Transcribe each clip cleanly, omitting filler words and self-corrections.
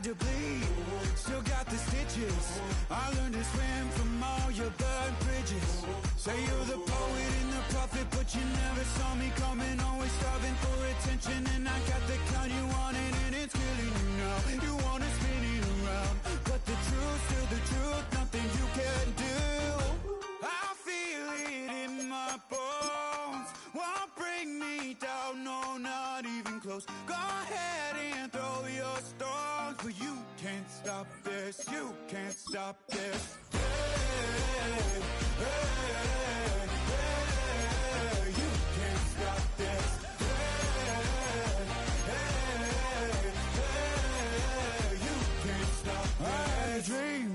to bleed, still got the stitches. I learned to swim from all your burnt bridges. Say you're the poet and the prophet, but you never saw me coming. Always starving for attention, and I got the kind you wanted, and it's killing you now. You wanna spin it around, but the truth's still the truth. Nothing you can do. I feel it in my bones. Won't bring me down, no, not even close. Go ahead and throw your stones, but you can't stop this. You can't stop this. Hey, hey, hey, you can't stop this. Hey, hey, hey, you can't stop this. I had a dream,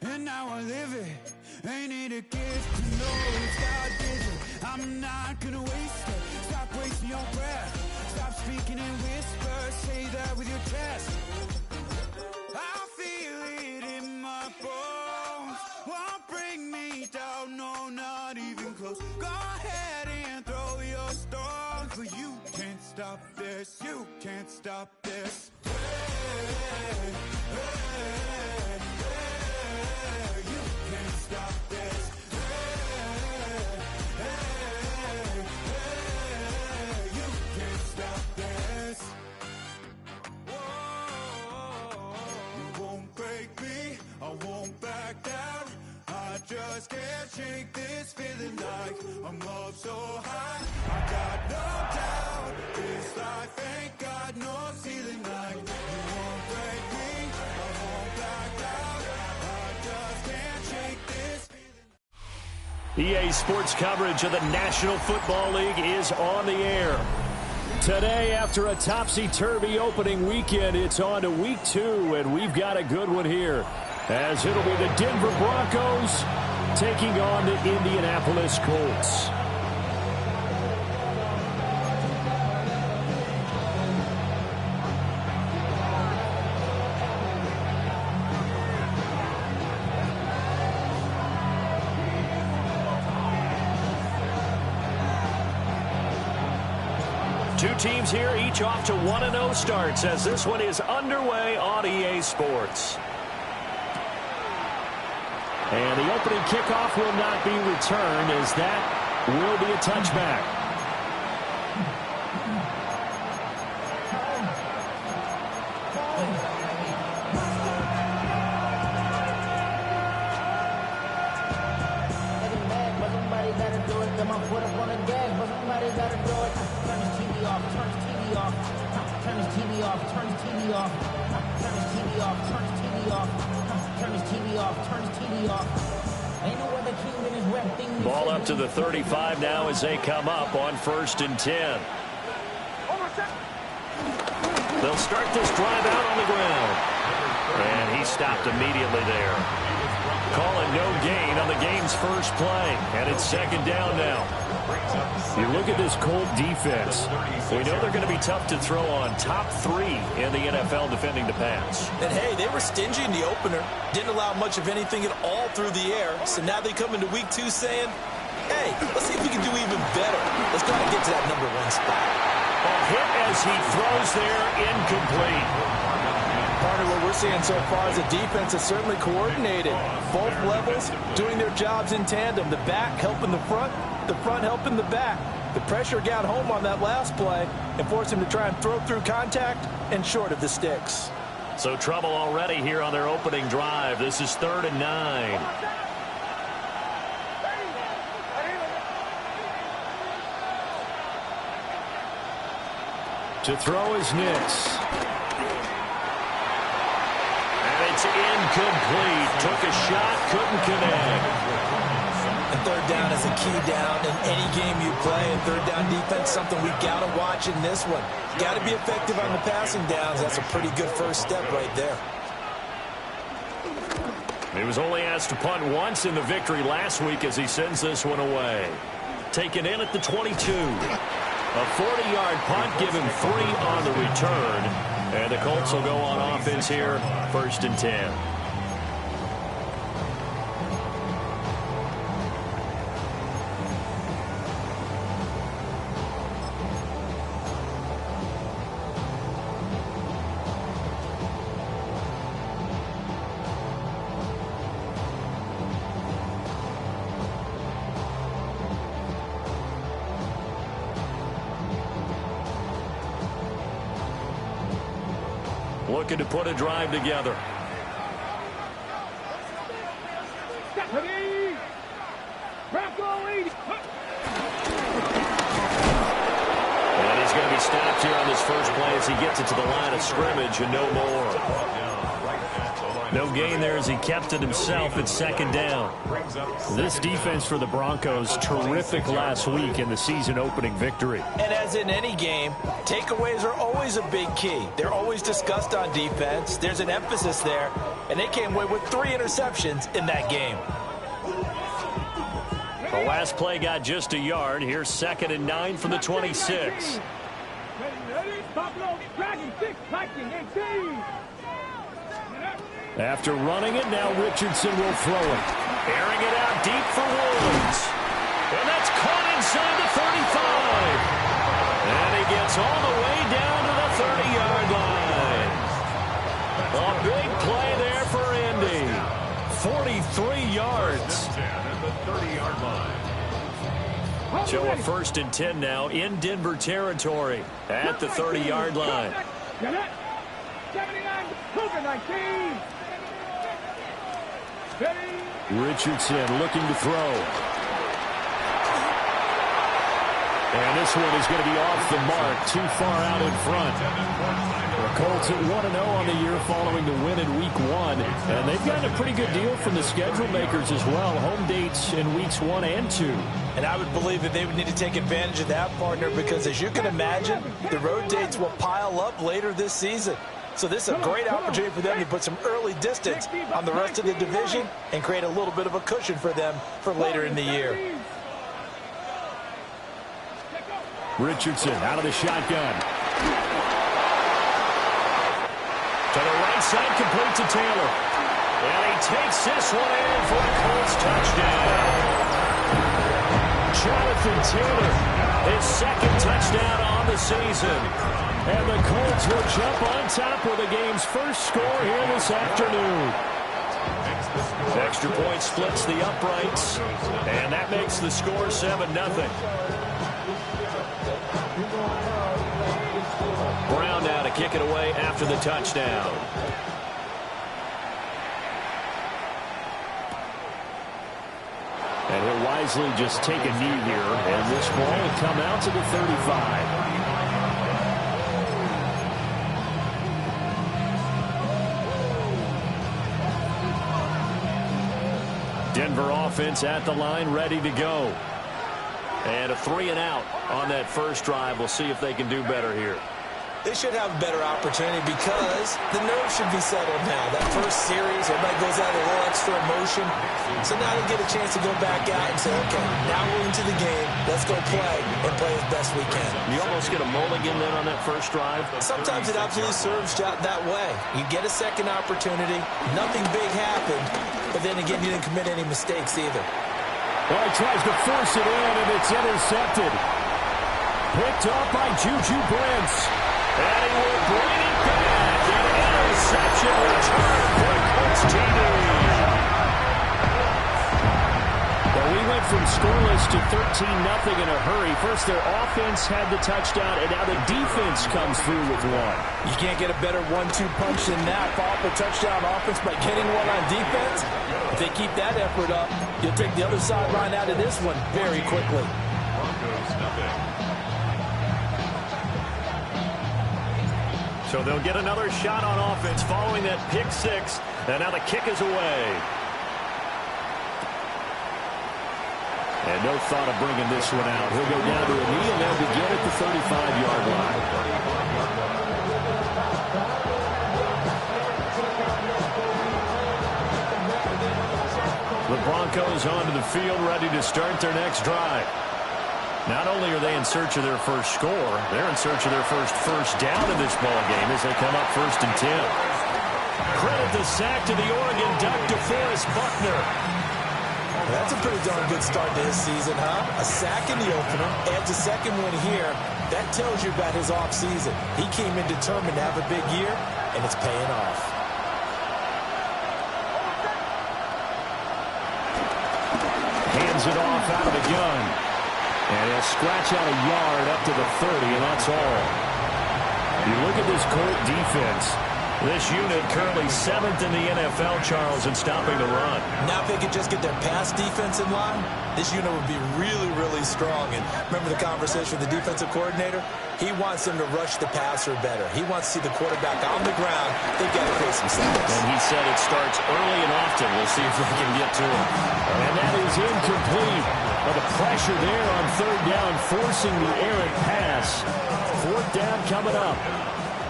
and now I live it. Ain't it a gift to know it's God-given? I'm not gonna waste it. Stop wasting your breath. Stop speaking in whispers. Say that with your chest. I feel it in my bones. Won't bring me down, no, not even close. Go ahead and throw your stones, but you can't stop this. You can't stop this. Hey, hey, hey, you can't stop this. Hey, hey, hey, you can't stop this. Whoa, you won't break me, I won't back down. I just can't shake this feeling like I'm up so high. I got no doubt, this life ain't got no ceiling like. You won't break me, I won't back down. I just can't shake this feeling. EA Sports coverage of the National Football League is on the air. Today, after a topsy-turvy opening weekend, it's on to week 2, and we've got a good one here, as it'll be the Denver Broncos taking on the Indianapolis Colts. Two teams here, each off to 1-0 starts as this one is underway on EA Sports. And the opening kickoff will not be returned, as that will be a touchback. Ball up to the 35 now as they come up on 1st and 10. They'll start this drive out on the ground. And he stopped immediately there. Calling no gain on the game's first play. And it's 2nd down now. You look at this Colt defense. We know they're going to be tough to throw on. Top 3 in the NFL defending the pass. And, hey, they were stingy in the opener. Didn't allow much of anything at all through the air. So now they come into week 2 saying, hey, let's see if we can do even better. Let's go ahead and get to that number 1 spot. A hit as he throws there, incomplete. Part of what we're seeing so far is the defense is certainly coordinated. Both levels doing their jobs in tandem. The back helping the front helping the back. The pressure got home on that last play and forced him to try and throw through contact and short of the sticks. So trouble already here on their opening drive. This is 3rd and 9. To throw is Nix. And it's incomplete. Took a shot, couldn't connect. And 3rd down is a key down in any game you play. And 3rd down defense, something we got to watch in this one. Got to be effective on the passing downs. That's a pretty good first step right there. He was only asked to punt once in the victory last week as he sends this one away. Taken in at the 22. A 40-yard punt, give him 3 on the return. And the Colts will go on offense here, 1st and 10. looking to put a drive together. And he's going to be stopped here on this first play as he gets it to the line of scrimmage and no more. No gain there as he kept it himself at second down. This defense for the Broncos, terrific last week in the season-opening victory. And as in any game, takeaways are always a big key. They're always discussed on defense. There's an emphasis there, and they came away with 3 interceptions in that game. The last play got just a yard. Here's 2nd and 9 from the 26. After running it, now Richardson will throw it. Airing it out deep for Woods. And that's caught inside the 35. And he gets all the way down to the 30-yard line. A big play there for Indy. 43 yards. So a 1st and 10 now in Denver territory at the 30-yard line. 79-19. Richardson looking to throw. And this one is going to be off the mark, too far out in front. The Colts at 1-0 on the year following the win in Week 1. And they've gotten a pretty good deal from the schedule makers as well. Home dates in Weeks 1 and 2. And I would believe that they would need to take advantage of that, partner, because as you can imagine, the road dates will pile up later this season. So this is a great opportunity for them to put some early distance on the rest of the division and create a little bit of a cushion for them for later in the year. Richardson out of the shotgun. To the right side, complete to Taylor. And he takes this one in for a Colts touchdown. Jonathan Taylor, his 2nd touchdown on the season. And the Colts will jump on top with the game's first score here this afternoon. Extra point splits the uprights, and that makes the score 7-0. Brown now to kick it away after the touchdown. And he'll wisely just take a knee here, and this ball will come out to the 35. Denver offense at the line, ready to go. And a 3-and-out on that first drive. We'll see if they can do better here. They should have a better opportunity because the nerves should be settled now. That first series, everybody goes out with a little extra emotion. So now they'll get a chance to go back out and say, okay, now we're into the game. Let's go play and play as best we can. You almost get a mulligan then on that first drive? Sometimes it absolutely serves that way. You get a second opportunity. Nothing big happened. But then again, you didn't commit any mistakes either. Well, he tries to force it in, and it's intercepted. Picked up by Juju Brents. And he will bring it back. An interception return for Colts TD. Well, we went from scoreless to 13-0 in a hurry. First, their offense had the touchdown, and now the defense comes through with one. You can't get a better 1-2 punch than that. Follow up a touchdown offense by getting one on defense. If they keep that effort up, you'll take the other sideline out of this one very quickly. So they'll get another shot on offense following that pick six. And now the kick is away. And no thought of bringing this one out. He'll go down to a knee, and they'll begin at the 35-yard line. The Broncos onto the field, ready to start their next drive. Not only are they in search of their first score, they're in search of their first down in this ball game as they come up 1st and 10. Credit the sack to the Oregon Duck, DeForest Buckner. That's a pretty darn good start to his season, huh? A sack in the opener, adds a second one here. That tells you about his offseason. He came in determined to have a big year, and it's paying off. Hands it off out of the gun. And he'll scratch out a yard up to the 30, and that's all. You look at this Colt defense. This unit currently 7th in the NFL, Charles, in stopping the run. Now if they could just get their pass defense in line, this unit would be really, really strong. And remember the conversation with the defensive coordinator? He wants them to rush the passer better. He wants to see the quarterback on the ground. They've got to create some sacks. And he said it starts early and often. We'll see if they can get to him. And that is incomplete. But the pressure there on third down, forcing the errant pass. Fourth down coming up.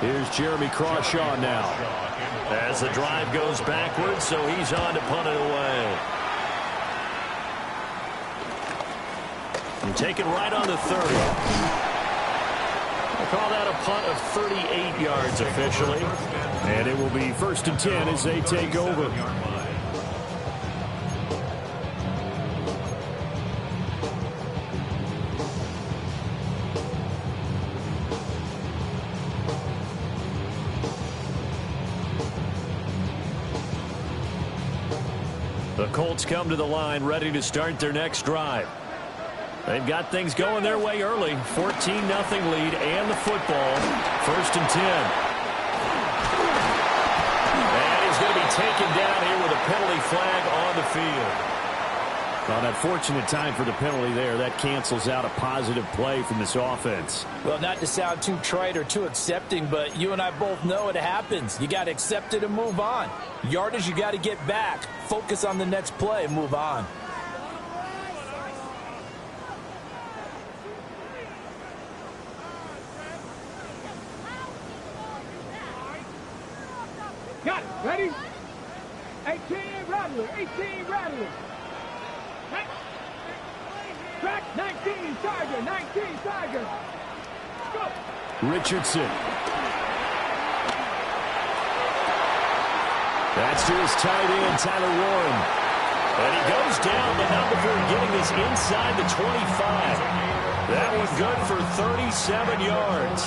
Here's Jeremy Crawshaw now. As the drive goes backwards, so he's on to punt it away. And take it right on the 30. I call that a punt of 38 yards officially. And it will be 1st and 10 as they take over. The Colts come to the line ready to start their next drive. They've got things going their way early. 14-0 lead and the football. 1st and 10. And he's going to be taken down here with a penalty flag on the field. Well, that fortunate time for the penalty there, that cancels out a positive play from this offense. Well, not to sound too trite or too accepting, but you and I both know it happens. You got to accept it and move on. Yardage, you got to get back. Focus on the next play and move on. Got it. Ready? 18 Rattler. 18 Rattler. Track 19 Tiger. 19 Tiger. Go. Richardson. That's to his tight end, Tyler Warren. And he goes down, but not before getting this inside the 25. That was good for 37 yards.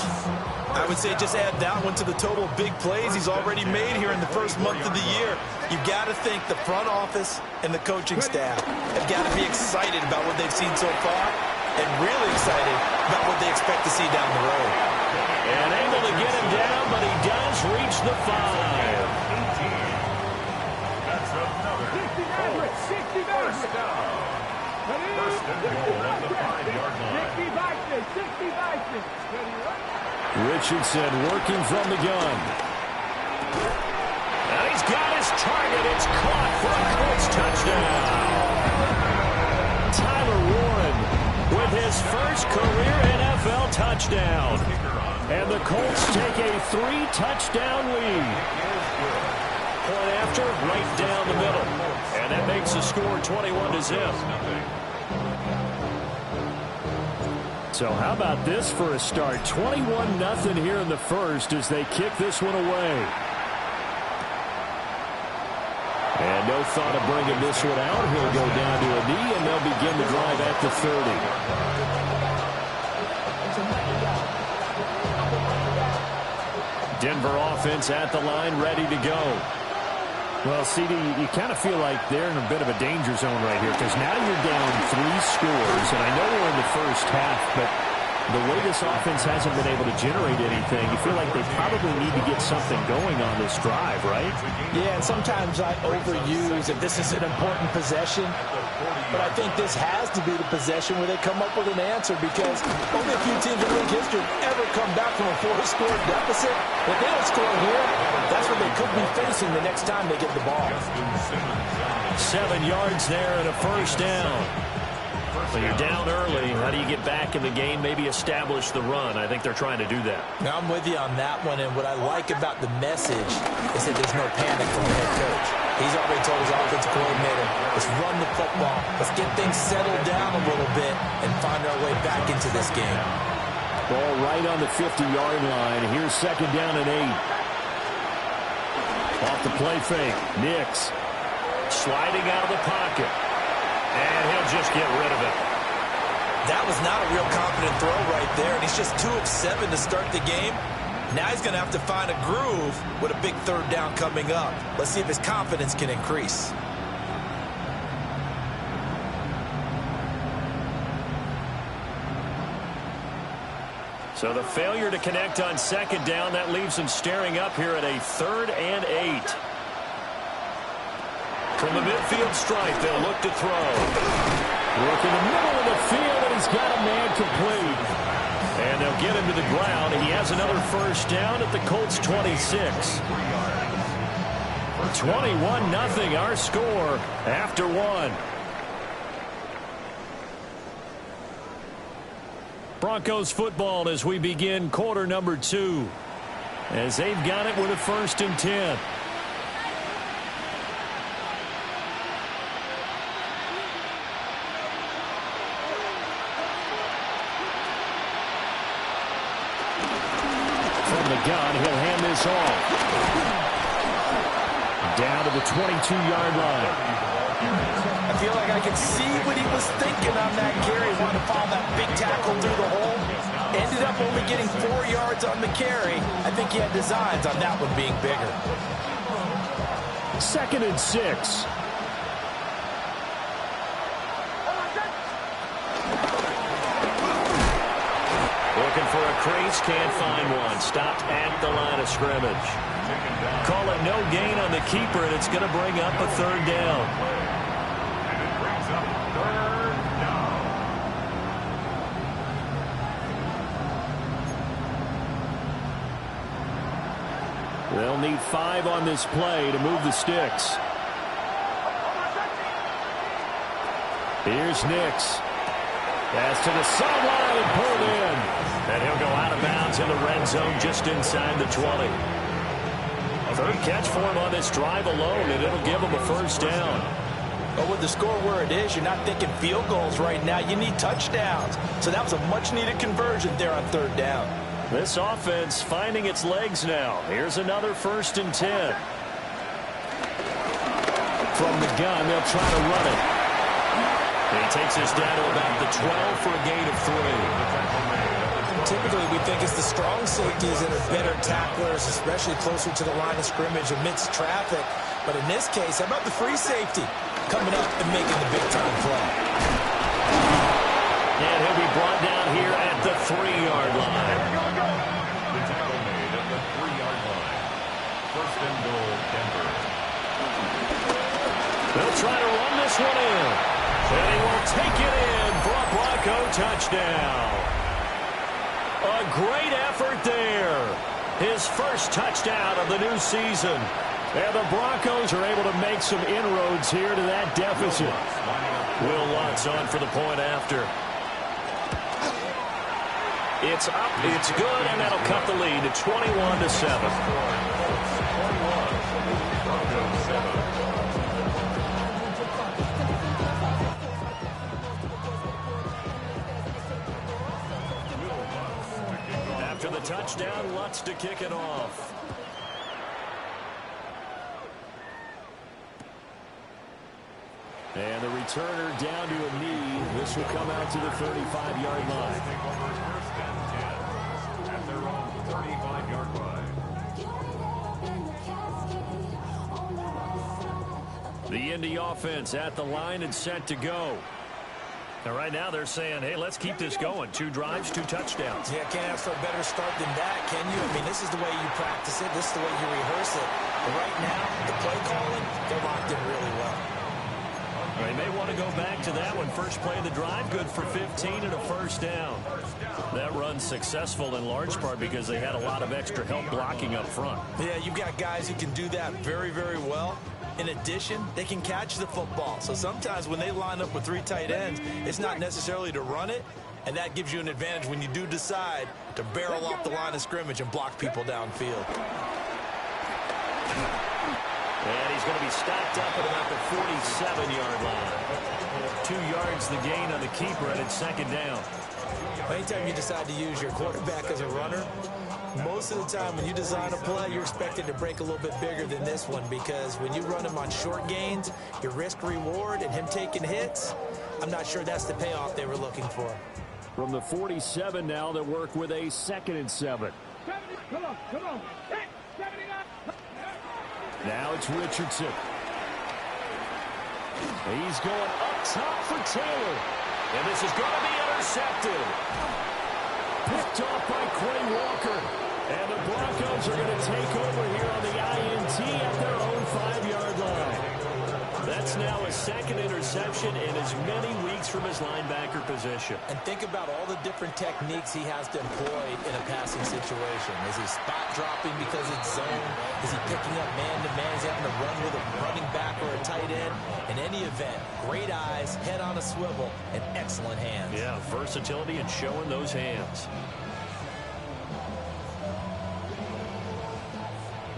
I would say just add that one to the total of big plays he's already made here in the first month of the year. You've got to think the front office and the coaching staff have got to be excited about what they've seen so far and really excited about what they expect to see down the road. And able to get him down, but he does reach the 5. 60 Richardson working from the gun. And he's got his target. It's caught for a Colts touchdown. Tyler Warren with his first career NFL touchdown. And the Colts take a 3-touchdown lead. Point after, right down the middle. And that makes the score 21-0. So how about this for a start? 21-0 here in the first as they kick this one away. And no thought of bringing this one out. He'll go down to a knee, and they'll begin the drive at the 30. Denver offense at the line, ready to go. Well, CD, you kind of feel like they're in a bit of a danger zone right here because now you're down 3 scores, and I know we're in the first half, but the way this offense hasn't been able to generate anything, you feel like they probably need to get something going on this drive, right? Yeah, and sometimes I overuse if this is an important possession, but I think this has to be the possession where they come up with an answer because only a few teams in league history have ever come back from a 4-score deficit. If they don't score here, that's what they could be facing the next time they get the ball. 7 yards there and a first down. When you're down early, how do you get back in the game, maybe establish the run? I think they're trying to do that. Now, I'm with you on that one, and what I like about the message is that there's no panic from the head coach. He's already told his offensive coordinator, let's run the football, let's get things settled down a little bit and find our way back into this game. Ball right on the 50-yard line. Here's 2nd down and 8. Off the play fake, Nix. Sliding out of the pocket. And he'll just get rid of it. That was not a real confident throw right there, and he's just 2 of 7 to start the game. Now he's going to have to find a groove with a big 3rd down coming up. Let's see if his confidence can increase. So the failure to connect on second down, that leaves them staring up here at a 3rd and 8. From the midfield stripe, they'll look to throw. Look in the middle of the field, and he's got a man complete. And they'll get him to the ground. He has another first down at the Colts 26. 21-0 our score after 1. Broncos football as we begin quarter number 2. As they've got it with a 1st and 10. From the gun, he'll hand this off. Down to the 22-yard line. I feel like I can see what he was thinking on that carry. Wanted to follow that big tackle through the hole. Ended up only getting 4 yards on the carry. I think he had designs on that one being bigger. 2nd and 6. Looking for a crease, can't find one. Stopped at the line of scrimmage. Call it no gain on the keeper, and it's going to bring up a 3rd down. They'll need 5 on this play to move the sticks. Here's Nix. Pass to the sideline and pulled in. And he'll go out of bounds in the red zone just inside the 20. 3rd catch for him on this drive alone, and it'll give him a 1st down. But with the score where it is, you're not thinking field goals right now. You need touchdowns. So that was a much-needed conversion there on 3rd down. This offense finding its legs now. Here's another 1st and 10. From the gun, they'll try to run it. And he takes this down to about the 12 for a gain of 3. Typically, we think it's the strong safeties that are better tacklers, especially closer to the line of scrimmage amidst traffic. But in this case, how about the free safety coming up and making the big-time play? And he'll be brought down here at the 3-yard line. The tackle made at the 3-yard line. 1st and goal, Denver. They'll try to run this one in. And he will take it in for a Bronco touchdown. A great effort there. His first touchdown of the new season. And the Broncos are able to make some inroads here to that deficit. Will Lutz on for the point after. It's up, it's good, and that'll cut the lead to 21-7. After the touchdown, Lutz to kick it off. And the returner down to a knee. This will come out to the 35-yard line. At their own 35-yard line. The Indy offense at the line and set to go. And right now they're saying, hey, let's keep this going. 2 drives, 2 touchdowns. Yeah, can't ask for a better start than that, can you? I mean, this is the way you practice it. This is the way you rehearse it. But right now, the play calling, they're locked in really well. They may want to go back to that one. First play of the drive, good for 15 and a 1st down. That run's successful in large part because they had a lot of extra help blocking up front. Yeah, you've got guys who can do that very, very well. In addition, they can catch the football. So sometimes when they line up with 3 tight ends, it's not necessarily to run it, and that gives you an advantage when you do decide to barrel off the line of scrimmage and block people downfield. And he's going to be stopped up at about the 47-yard line. 2 yards the gain on the keeper, and it's 2nd down. Anytime you decide to use your quarterback as a runner, most of the time when you design a play, you're expected to break a little bit bigger than this one, because when you run him on short gains, your risk-reward and him taking hits, I'm not sure that's the payoff they were looking for. From the 47 now, they work with a 2nd and 7. Come on. Hey, 79. Now it's Richardson. He's going up top for Taylor. And this is going to be intercepted. Picked off by Quay Walker. And the Broncos are going to take over here on the INT at their own 5-yard line. That's now a second interception in as many weeks from his linebacker position. And think about all the different techniques he has to employ in a passing situation. Is he spot dropping because it's zone? Is he picking up man-to-man? Is he having to run with a running back or a tight end? In any event, great eyes, head on a swivel, and excellent hands. Yeah, versatility and showing those hands.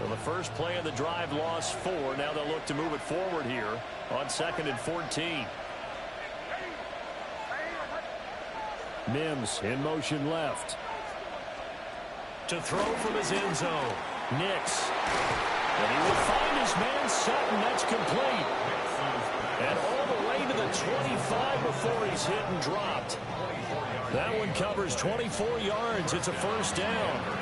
Well, the first play of the drive lost 4. Now they'll look to move it forward here on 2nd and 14. Mims in motion left. To throw from his end zone. Nix. And he will find his man Sutton. That's complete. And all the way to the 25 before he's hit and dropped. That one covers 24 yards. It's a first down.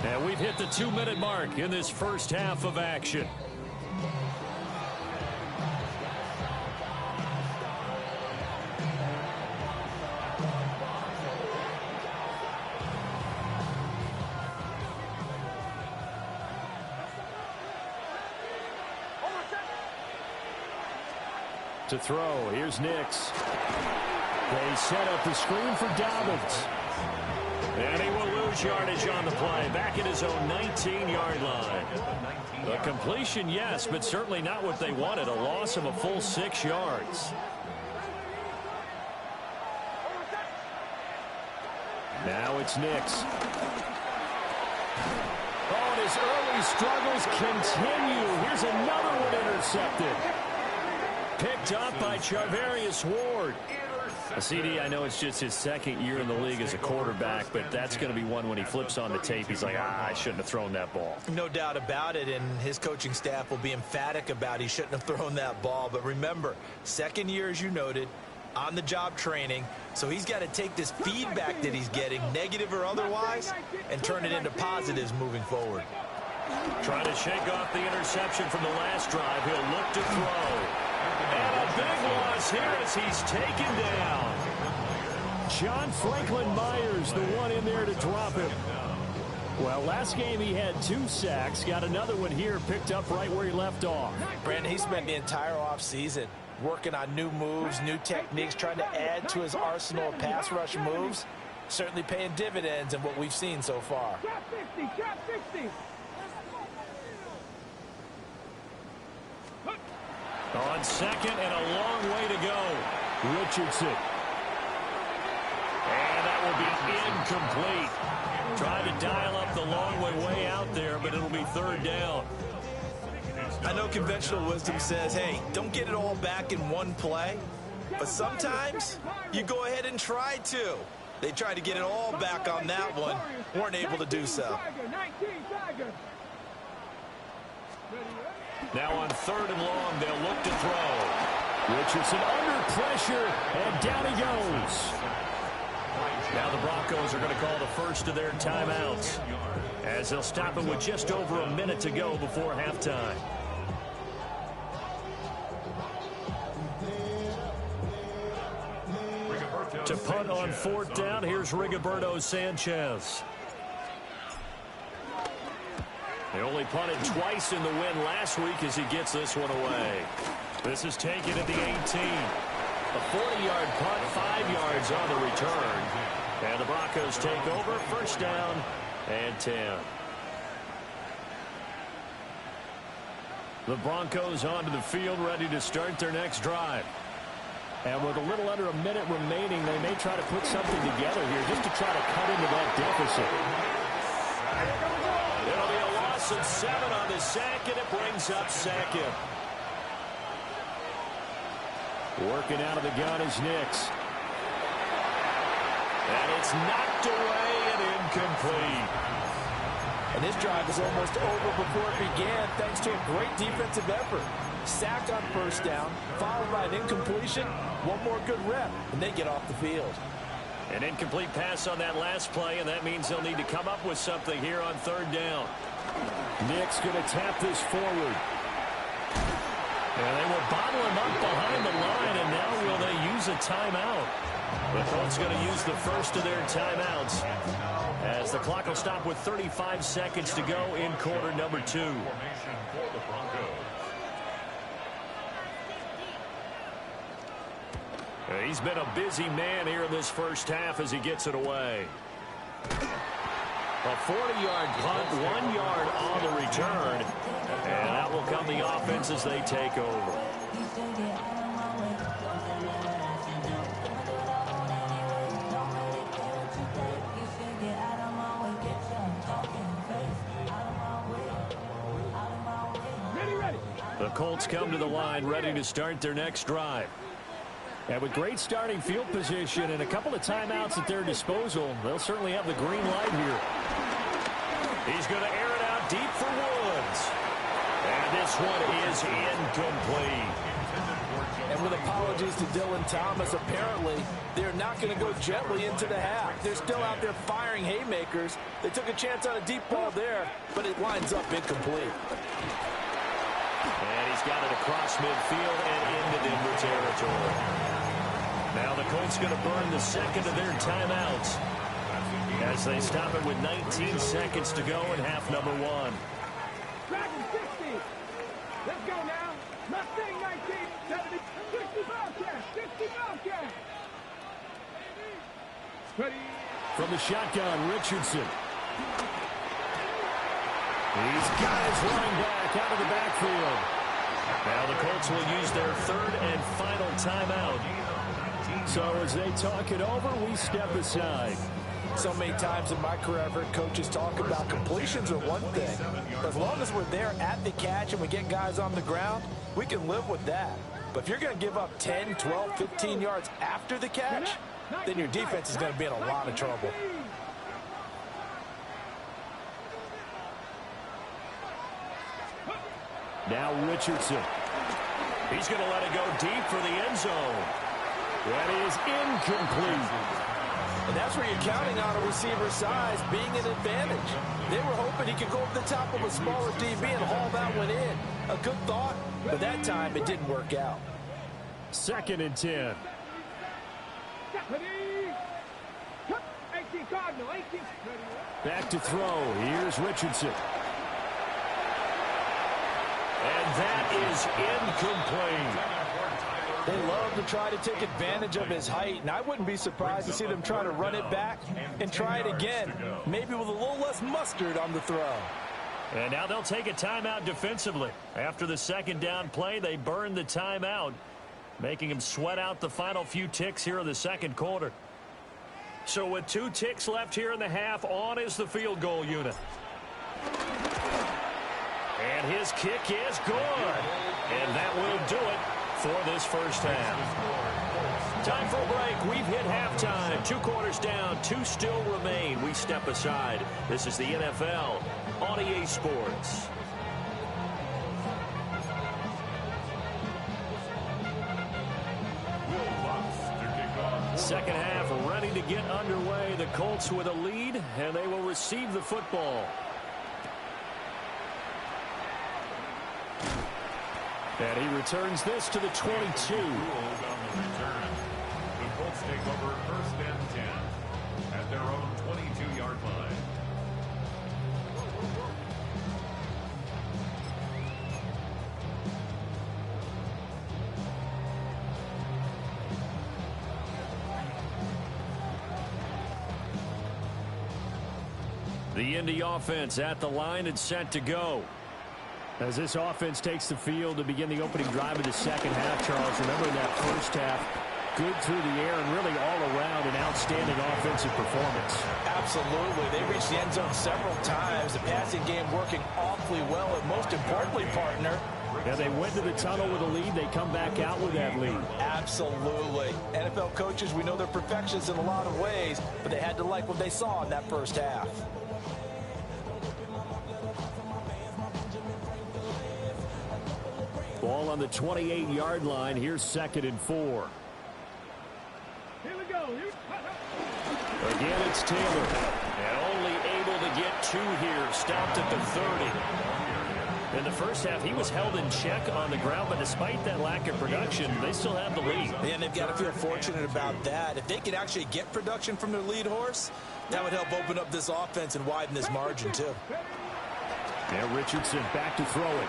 And we've hit the 2-minute mark in this first half of action. To throw, here's Nix. They set up the screen for Dobbins. And he will lose yardage on the play, back at his own 19-yard line. A completion, yes, but certainly not what they wanted. A loss of a full 6 yards. Now it's Nix. Oh, and his early struggles continue. Here's another one intercepted. Picked up by Charvarius Ward. CD, I know it's just his second year in the league as a quarterback, but that's going to be one when he flips on the tape. He's like, I shouldn't have thrown that ball. No doubt about it, and his coaching staff will be emphatic about he shouldn't have thrown that ball. But remember, second year, as you noted, on-the-job training, so he's got to take this feedback that he's getting, negative or otherwise, and turn it into positives moving forward. Trying to shake off the interception from the last drive. He'll look to throw. And a big loss here as he's taken down. John Franklin Myers, the one in there to drop him. Well, last game he had 2 sacks. Got another one here, picked up right where he left off. Brandon, he spent the entire offseason working on new moves, new techniques, trying to add to his arsenal of pass rush moves. Certainly paying dividends in what we've seen so far. Trap 50, trap 50. On second and a long way to go. Richardson. And that will be incomplete. Trying to dial up the long way out there, but it'll be 3rd down. I know conventional wisdom says, hey, don't get it all back in one play. But sometimes you go ahead and try to. They tried to get it all back on that one. Weren't able to do so. Now on 3rd and long, they'll look to throw. Richardson under pressure, and down he goes. Now the Broncos are going to call the first of their timeouts, as they'll stop it with just over a minute to go before halftime. To punt on 4th down, here's Rigoberto Sanchez. They only punted twice in the win last week as he gets this one away. This is taken at the 18. A 40-yard punt, 5 yards on the return. And the Broncos take over, 1st down and 10. The Broncos onto the field, ready to start their next drive. And with a little under a minute remaining, they may try to put something together here just to try to cut into that deficit. It'll be a loss of 7 on the sack, and it brings up 2nd. Working out of the gun is Nix. And it's knocked away and incomplete. And this drive is almost over before it began thanks to a great defensive effort. Sack on 1st down, followed by an incompletion. One more good rep, and they get off the field. An incomplete pass on that last play, and that means they'll need to come up with something here on 3rd down. Nix going to tap this forward. And they will bottle him up behind the line, and now will they use a timeout? The Colts going to use the first of their timeouts as the clock will stop with 35 seconds to go in quarter number 2. He's been a busy man here in this first half as he gets it away. A 40-yard punt, 1 yard on the return. And that will come the offense as they take over. The Colts come to the line ready to start their next drive. And with great starting field position and a couple of timeouts at their disposal, they'll certainly have the green light here. He's going to air it out deep for Woods. And this one is incomplete. And with apologies to Dylan Thomas, apparently they're not going to go gently into the half. They're still out there firing haymakers. They took a chance on a deep ball there, but it lines up incomplete. And he's got it across midfield and into Denver territory. Now the Colts going to burn the second of their timeouts as they stop it with 19 seconds to go in half number 1. Dragon 60. Let's go now. Mustang 19, 70, 60 Bobcat, 60 Bobcat. Ready. From the shotgun, Richardson. He's got his running back out of the backfield. Now the Colts will use their third and final timeout. So as they talk it over, we step aside. So many times in my career, I've heard coaches talk about completions are one thing. As long as we're there at the catch and we get guys on the ground, we can live with that. But if you're going to give up 10, 12, 15 yards after the catch, then your defense is going to be in a lot of trouble. Now Richardson. He's going to let it go deep for the end zone. That is incomplete. And that's where you're counting on a receiver's size being an advantage. They were hoping he could go over the top of a smaller DB and haul that one in. A good thought, but that time it didn't work out. 2nd and 10. 18 Cardinal, 18. Back to throw. Here's Richardson. And that is incomplete. They love to try to take advantage of his height, and I wouldn't be surprised to see them try to run it back and try it again, maybe with a little less mustard on the throw. And now they'll take a timeout defensively. After the second down play, they burn the timeout, making them sweat out the final few ticks here in the second quarter. So with 2 ticks left here in the half, on is the field goal unit. And his kick is good. And that will do it for this first half. Time for a break. We've hit halftime. 2 quarters down. 2 still remain. We step aside. This is the NFL on EA Sports. Second half ready to get underway. The Colts with a lead, and they will receive the football. And he returns this to the 22. The Colts take over 1st and 10 at their own 22-yard line. The Indy offense at the line and set to go. As this offense takes the field to begin the opening drive of the second half, Charles, remember in that first half, good through the air and really all around an outstanding offensive performance. Absolutely. They reached the end zone several times. The passing game working awfully well, and most importantly, partner, yeah, they went to the tunnel with a lead. They come back out with that lead. Absolutely. NFL coaches, we know they're perfectionists in a lot of ways, but they had to like what they saw in that first half. Ball on the 28-yard line. Here's 2nd and 4. Here we go. Again, it's Taylor. And only able to get 2 here. Stopped at the 30. In the first half, he was held in check on the ground, but despite that lack of production, they still have the lead. And they've got to feel fortunate about that. If they can actually get production from their lead horse, that would help open up this offense and widen this margin, too. Now Richardson back to throw it.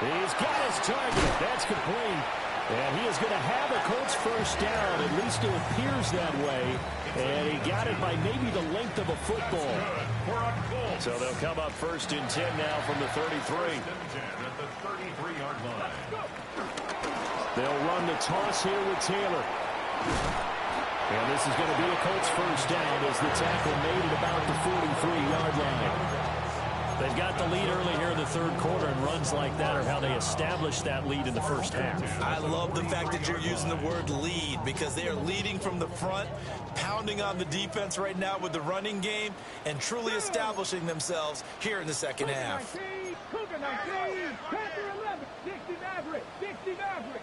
He's got his target. That's complete. And he is going to have a Colts first down. At least it appears that way. And he got it by maybe the length of a football. So they'll come up first and 10 now from the 33. They'll run the toss here with Taylor. And this is going to be a Colts first down as the tackle made at about the 43-yard line. They've got the lead early here in the third quarter, and runs like that are how they establish that lead in the first half. I love the fact that you're using the word lead because they are leading from the front, pounding on the defense right now with the running game, and truly establishing themselves here in the second half. Cougar 19, Panther 11, Dixie Maverick, Dixie Maverick.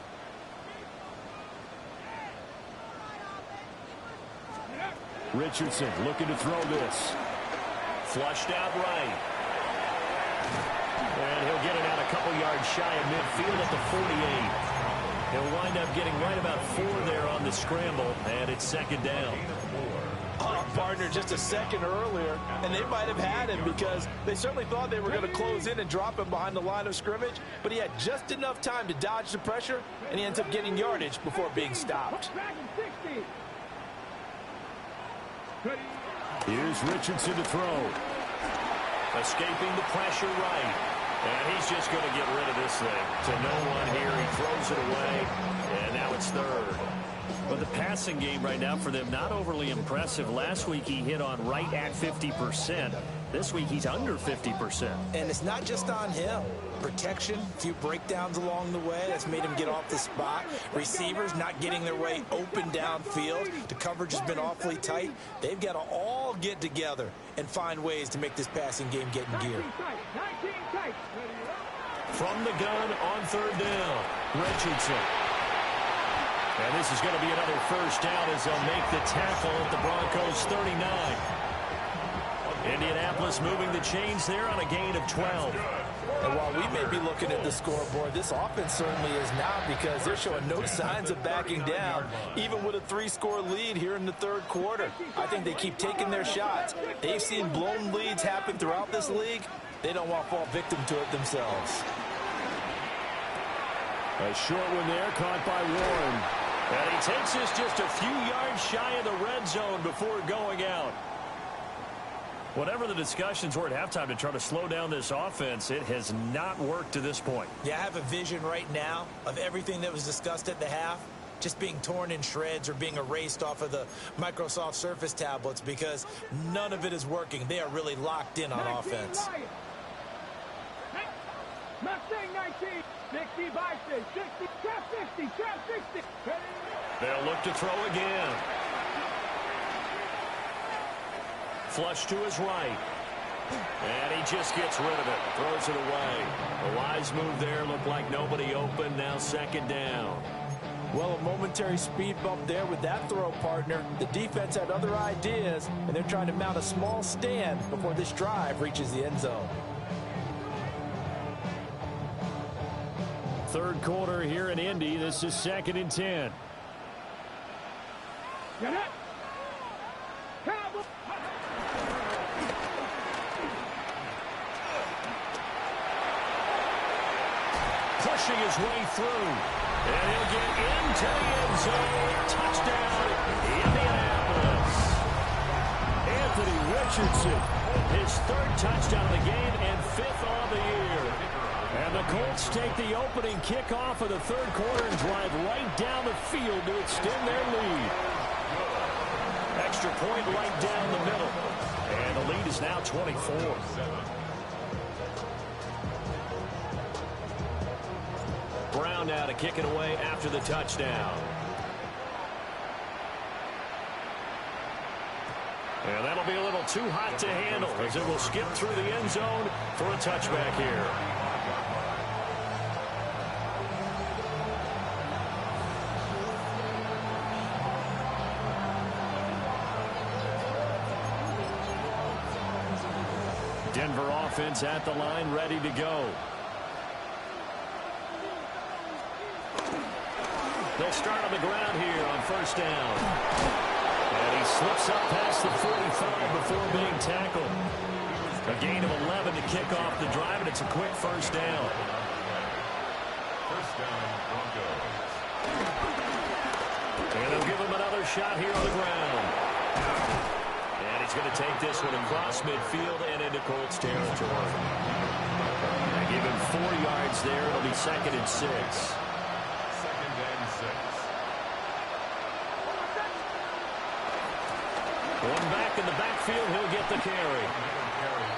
Richardson looking to throw this. Flushed out right. And he'll get it out a couple yards shy of midfield at the 48. He'll wind up getting right about 4 there on the scramble, and it's second down. Partner just a second earlier, and they might have had him because they certainly thought they were going to close in and drop him behind the line of scrimmage, but he had just enough time to dodge the pressure, and he ends up getting yardage before being stopped. Here's Richardson to throw. Escaping the pressure right. And he's just going to get rid of this thing to no one here. He throws it away, and now it's third. But the passing game right now for them, not overly impressive. Last week he hit on right at 50%. This week he's under 50%. And it's not just on him. Protection, a few breakdowns along the way. That's made him get off the spot. Receivers not getting their way open downfield. The coverage has been awfully tight. They've got to all get together and find ways to make this passing game get in gear. From the gun on third down, Richardson. And this is going to be another first down as they'll make the tackle at the Broncos 39. Indianapolis moving the chains there on a gain of 12. And while we may be looking at the scoreboard, this offense certainly is not because they're showing no signs of backing down, even with a 3-score lead here in the third quarter. I think they keep taking their shots. They've seen blown leads happen throughout this league. They don't want to fall victim to it themselves. A short one there, caught by Warren. And he takes this just a few yards shy of the red zone before going out. Whatever the discussions were at halftime to try to slow down this offense, it has not worked to this point. Yeah, I have a vision right now of everything that was discussed at the half just being torn in shreds or being erased off of the Microsoft Surface tablets because none of it is working. They are really locked in on offense. Mustang 19, 60 by 60, trap 60, trap 60. They'll look to throw again. Flush to his right. And he just gets rid of it. Throws it away. A wise move there. Looked like nobody open. Now second down. Well, a momentary speed bump there with that throw, partner. The defense had other ideas, and they're trying to mount a small stand before this drive reaches the end zone. Third quarter here in Indy. This is second and 10. Get it. Pushing his way through. And he'll get into the end zone. Touchdown, Indianapolis. Anthony Richardson, his third touchdown of the game and 5th on the year. And the Colts take the opening kickoff of the third quarter and drive right down the field to extend their lead. Extra point right down the middle. And the lead is now 24. Brown now to kick it away after the touchdown. And that'll be a little too hot to handle as it will skip through the end zone for a touchback here. Denver offense at the line, ready to go. They'll start on the ground here on first down. And he slips up past the 45 before being tackled. A gain of 11 to kick off the drive, and it's a quick first down. First down, Broncos. And they'll give him another shot here on the ground. And he's going to take this one across midfield and into Colts territory. They give him 4 yards there. It'll be 2nd and 6. One back in the backfield, he'll get the carry.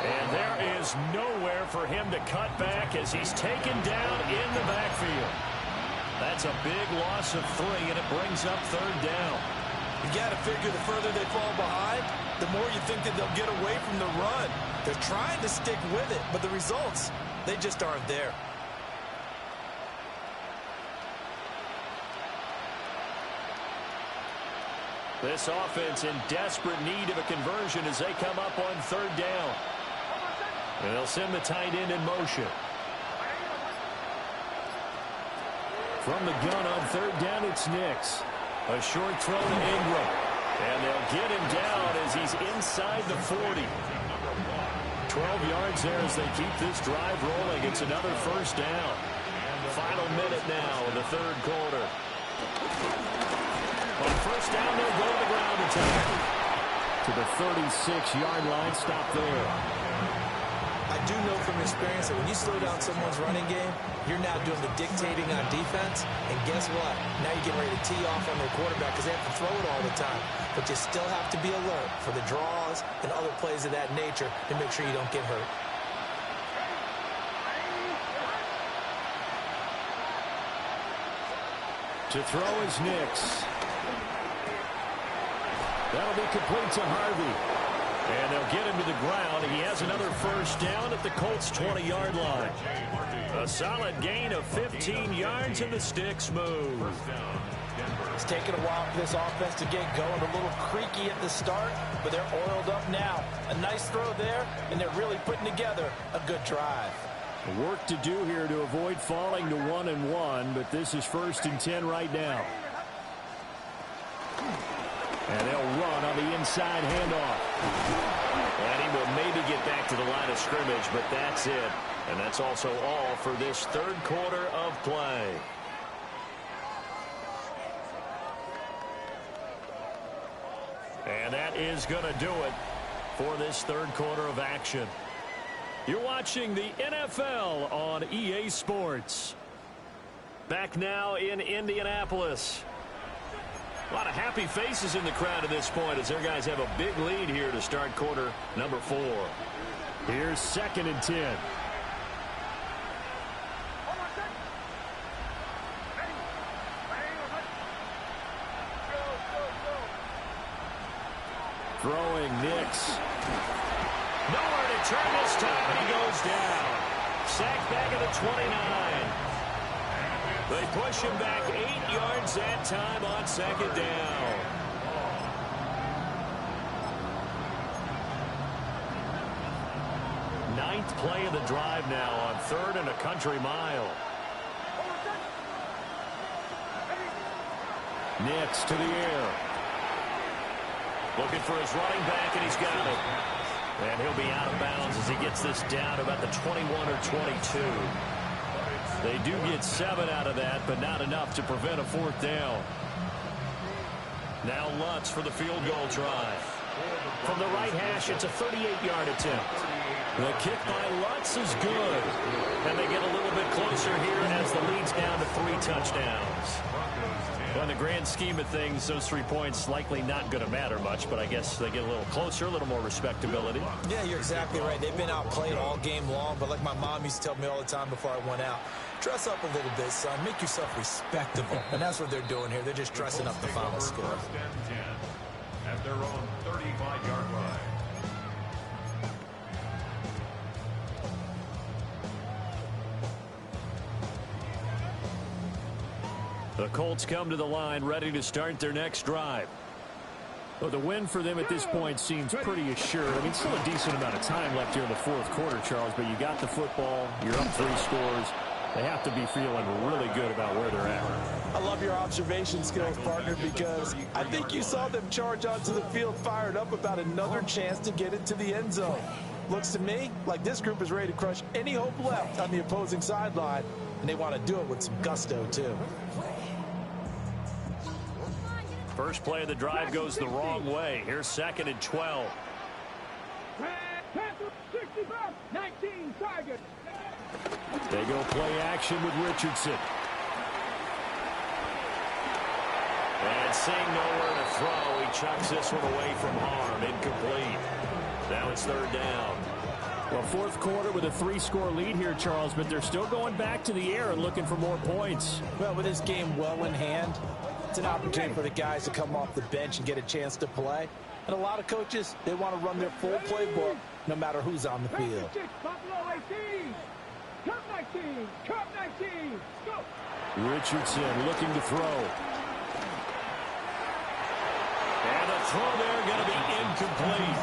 And there is nowhere for him to cut back as he's taken down in the backfield. That's a big loss of 3, and it brings up 3rd down. You got to figure the further they fall behind, the more you think that they'll get away from the run. They're trying to stick with it, but the results, they just aren't there. This offense in desperate need of a conversion as they come up on 3rd down. And they'll send the tight end in motion. From the gun on 3rd down, it's Nix. A short throw to Ingram. And they'll get him down as he's inside the 40. 12 yards there as they keep this drive rolling. It's another first down. Final minute now in the 3rd quarter. On first down, they'll go to the ground attack. To the 36-yard line, stop there. I do know from experience that when you slow down someone's running game, you're now doing the dictating on defense. And guess what? Now you're getting ready to tee off on their quarterback because they have to throw it all the time. But you still have to be alert for the draws and other plays of that nature to make sure you don't get hurt. To throw is Nix. That'll be complete to Harvey. And they'll get him to the ground. He has another first down at the Colts' 20-yard line. A solid gain of 15 yards, and the sticks move. It's taken a while for this offense to get going. A little creaky at the start, but they're oiled up now. A nice throw there, and they're really putting together a good drive. Work to do here to avoid falling to 1-1, but this is 1st and 10 right now. And they'll run on the inside handoff. And he will maybe get back to the line of scrimmage, but that's it. And that's also all for this 3rd quarter of play. And that is going to do it for this 3rd quarter of action. You're watching the NFL on EA Sports. Back now in Indianapolis. A lot of happy faces in the crowd at this point as their guys have a big lead here to start quarter number 4. Here's 2nd and 10. Throwing Nix. Nowhere to turn this time, and he goes down. Sacked back at the 29. They push him back 8 yards that time on 2nd down. Ninth play of the drive now on 3rd and a country mile. Nix to the air. Looking for his running back, and he's got it. And he'll be out of bounds as he gets this down about the 21 or 22. They do get 7 out of that, but not enough to prevent a 4th down. Now Lutz for the field goal try. From the right hash, it's a 38-yard attempt. The kick by Lutz is good. And they get a little bit closer here as the lead's down to 3 touchdowns. Well, in the grand scheme of things, those 3 points likely not going to matter much, but I guess they get a little closer, a little more respectability. Yeah, you're exactly right. They've been outplayed all game long, but like my mom used to tell me all the time before I went out, dress up a little bit, son. Make yourself respectable. And that's what they're doing here. They're just dressing up the final score. First and 10 at their own 35-yard line. The Colts come to the line ready to start their next drive. Well, the win for them at this point seems pretty assured. I mean, still a decent amount of time left here in the fourth quarter, Charles, but you got the football, you're up 3 scores. They have to be feeling really good about where they're at. I love your observation skills, partner, because I think you saw them charge onto the field fired up about another chance to get into the end zone. Looks to me like this group is ready to crush any hope left on the opposing sideline, and they want to do it with some gusto, too. First play of the drive goes the wrong way. Here's 2nd and 12. 65, 19, Tigers. They go play action with Richardson. And seeing nowhere to throw, he chucks this one away from harm. Incomplete. Now it's 3rd down. Well, fourth quarter with a 3-score lead here, Charles, but they're still going back to the air and looking for more points. Well, with this game well in hand, it's an opportunity for the guys to come off the bench and get a chance to play. And a lot of coaches, they want to run their full playbook no matter who's on the field. Buffalo 18. Cup 19. Cup 19. Go. Richardson looking to throw. And the throw there going to be incomplete.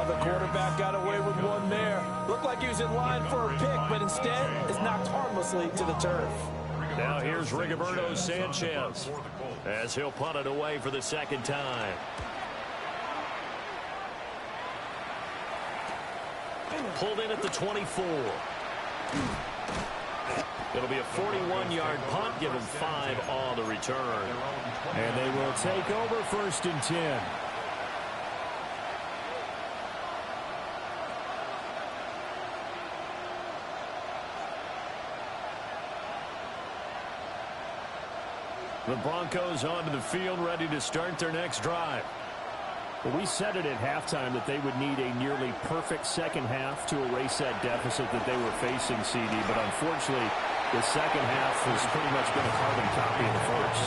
The quarterback got away with one there. Looked like he was in line for a pick, but instead is knocked harmlessly to the turf. Now here's Rigoberto Sanchez as he'll punt it away for the 2nd time. Pulled in at the 24. It'll be a 41-yard punt, give him 5 on the return. And they will take over 1st and 10. The Broncos onto the field, ready to start their next drive. Well, we said it at halftime that they would need a nearly perfect second half to erase that deficit that they were facing, CD. But unfortunately, the second half has pretty much been a carbon copy of the first.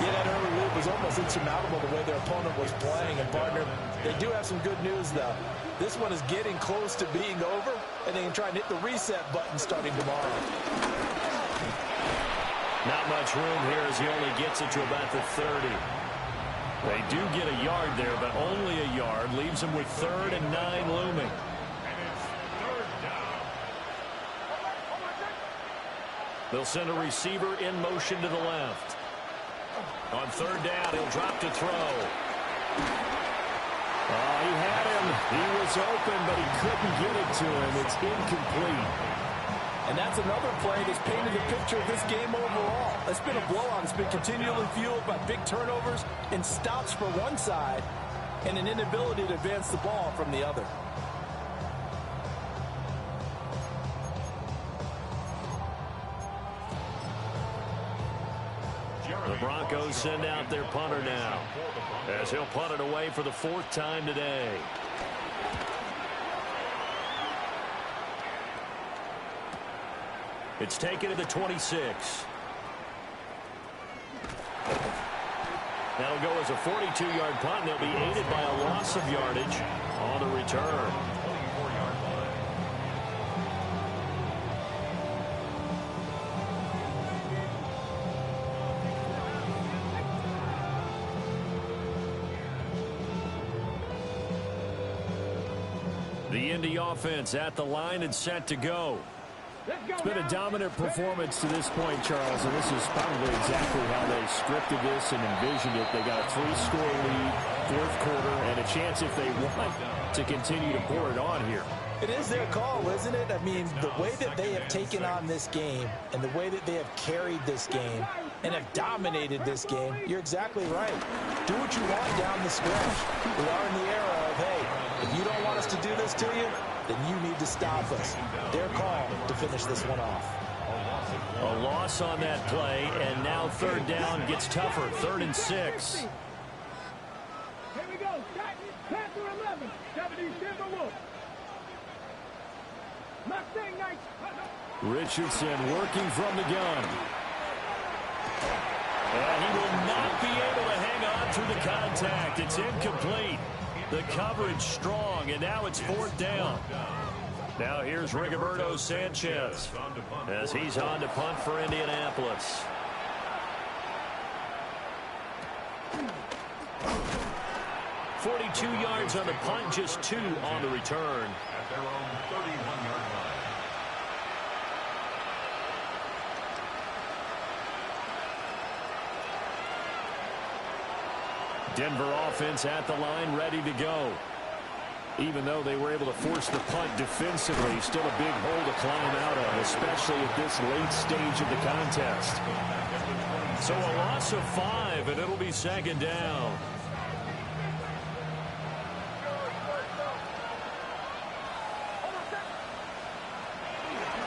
Yeah, that early lead was almost insurmountable the way their opponent was playing. And, partner, they do have some good news, though. This one is getting close to being over, and they can try and hit the reset button starting tomorrow. Not much room here as he only gets it to about the 30. They do get a yard there, but only a yard. Leaves them with 3rd and 9 looming. They'll send a receiver in motion to the left. On 3rd down, he'll drop to throw. Oh, he had him. He was open, but he couldn't get it to him. It's incomplete. And that's another play that's painted the picture of this game overall. It's been a blowout. It's been continually fueled by big turnovers and stops for one side and an inability to advance the ball from the other. The Broncos send out their punter now as he'll punt it away for the 4th time today. It's taken to the 26. That'll go as a 42-yard punt, and they'll be aided by a loss of yardage on the return. The Indy offense at the line and set to go. It's been a dominant performance to this point, Charles, and this is probably exactly how they scripted this and envisioned it. They got a 3-score lead, 4th quarter, and a chance if they want to continue to pour it on here. It is their call, isn't it? I mean, the way that they have taken on this game and the way that they have carried this game and have dominated this game, you're exactly right. Do what you want down the stretch. We are in the era of, hey, if you don't want us to do this to you, then you need to stop us. Their call to finish this one off. A loss on that play, and now 3rd down gets tougher. 3rd and 6. Here we go. Panther 11. 77 Wolf. Mustang 9. Richardson working from the gun. And he will not be able to hang on through the contact. It's incomplete. The coverage strong, and now it's 4th down. Now here's Rigoberto Sanchez as he's on to punt for Indianapolis. 32 yards on the punt, just 2 on the return. At their own 31-yard line. Denver offense at the line, ready to go. Even though they were able to force the punt defensively, still a big hole to climb out of, especially at this late stage of the contest. So a loss of 5, and it'll be second down.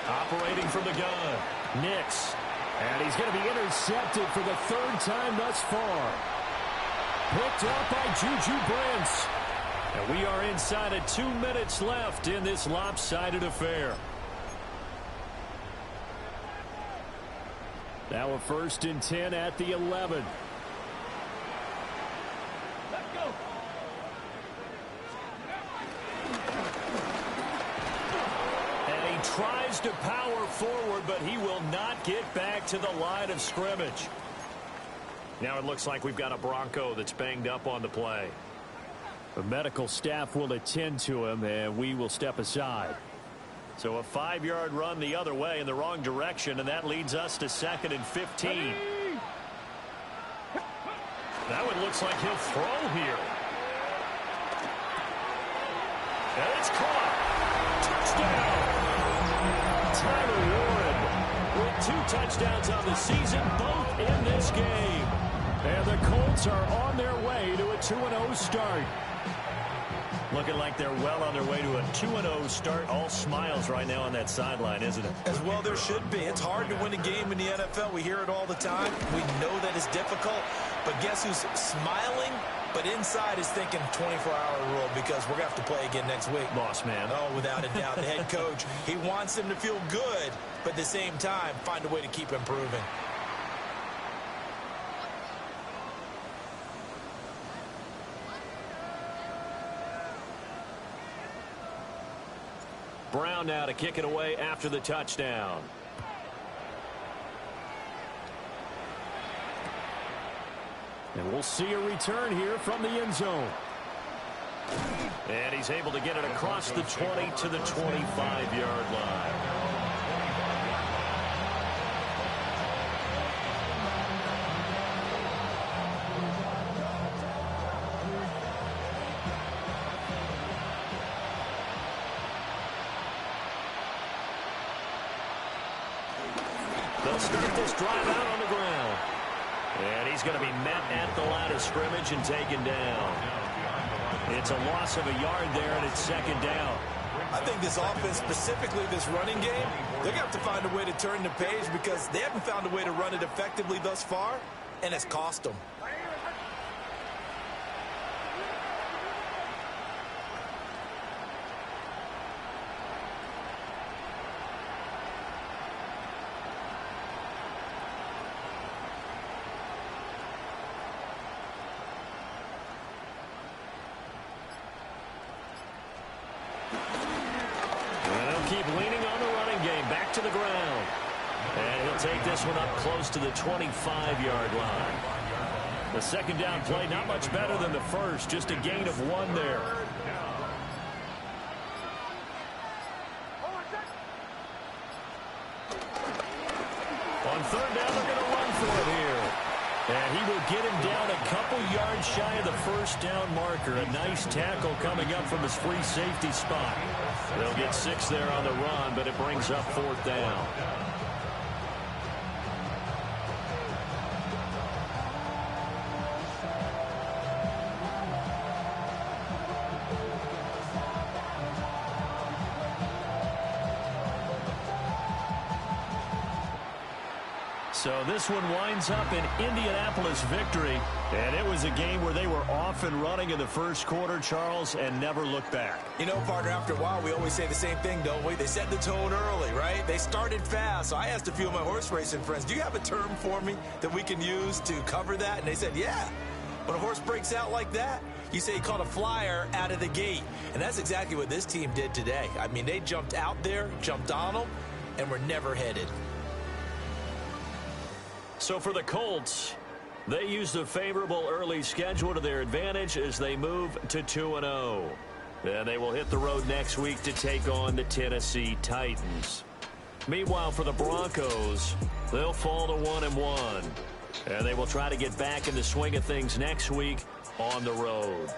Operating from the gun, Nix. And he's going to be intercepted for the 3rd time thus far. Picked up by Juju Brents. And we are inside of 2 minutes left in this lopsided affair. Now a 1st and 10 at the 11. Let's go. And he tries to power forward, but he will not get back to the line of scrimmage. Now it looks like we've got a Bronco that's banged up on the play. The medical staff will attend to him, and we will step aside. So a 5-yard run the other way in the wrong direction, and that leads us to 2nd and 15. That one looks like he'll throw here. And it's caught. Touchdown. Tyler Warren with 2 touchdowns on the season, both in this game. And the Colts are on their way to a 2-0 start. Looking like they're well on their way to a 2-0 start. All smiles right now on that sideline, isn't it? As well there should be. It's hard to win a game in the NFL. We hear it all the time. We know that it's difficult. But guess who's smiling? But inside is thinking 24-hour rule because we're going to have to play again next week. Boss man. Oh, without a doubt. The head coach, he wants them to feel good, but at the same time, find a way to keep improving. Brown now to kick it away after the touchdown. And we'll see a return here from the end zone. And he's able to get it across the 20 to the 25-yard line. They'll start this drive out on the ground. And he's going to be met at the line of scrimmage and taken down. It's a loss of a yard there, and it's 2nd down. I think this offense, specifically this running game, they're going to have to find a way to turn the page because they haven't found a way to run it effectively thus far, and it's cost them. Keep leaning on the running game. Back to the ground. And he'll take this one up close to the 25-yard line. The 2nd down play, not much better than the first. Just a gain of 1 there. On 3rd down, they're going to run for it here. And he will get him down a couple yards shy of the 1st down marker. A nice tackle coming up from his free safety spot. They'll get 6 there on the run, but it brings up 4th down. So this one winds up an Indianapolis victory. And it was a game where they were off and running in the 1st quarter, Charles, and never looked back. You know, partner, after a while, we always say the same thing, don't we? They set the tone early, right? They started fast. So I asked a few of my horse racing friends, do you have a term for me that we can use to cover that? And they said, yeah. When a horse breaks out like that, you say he caught a flyer out of the gate. And that's exactly what this team did today. I mean, they jumped out there, jumped on them, and were never headed. So for the Colts, They use the favorable early schedule to their advantage as they move to 2-0. Then they will hit the road next week to take on the Tennessee Titans. Meanwhile, for the Broncos, they'll fall to 1-1. And they will try to get back in the swing of things next week on the road.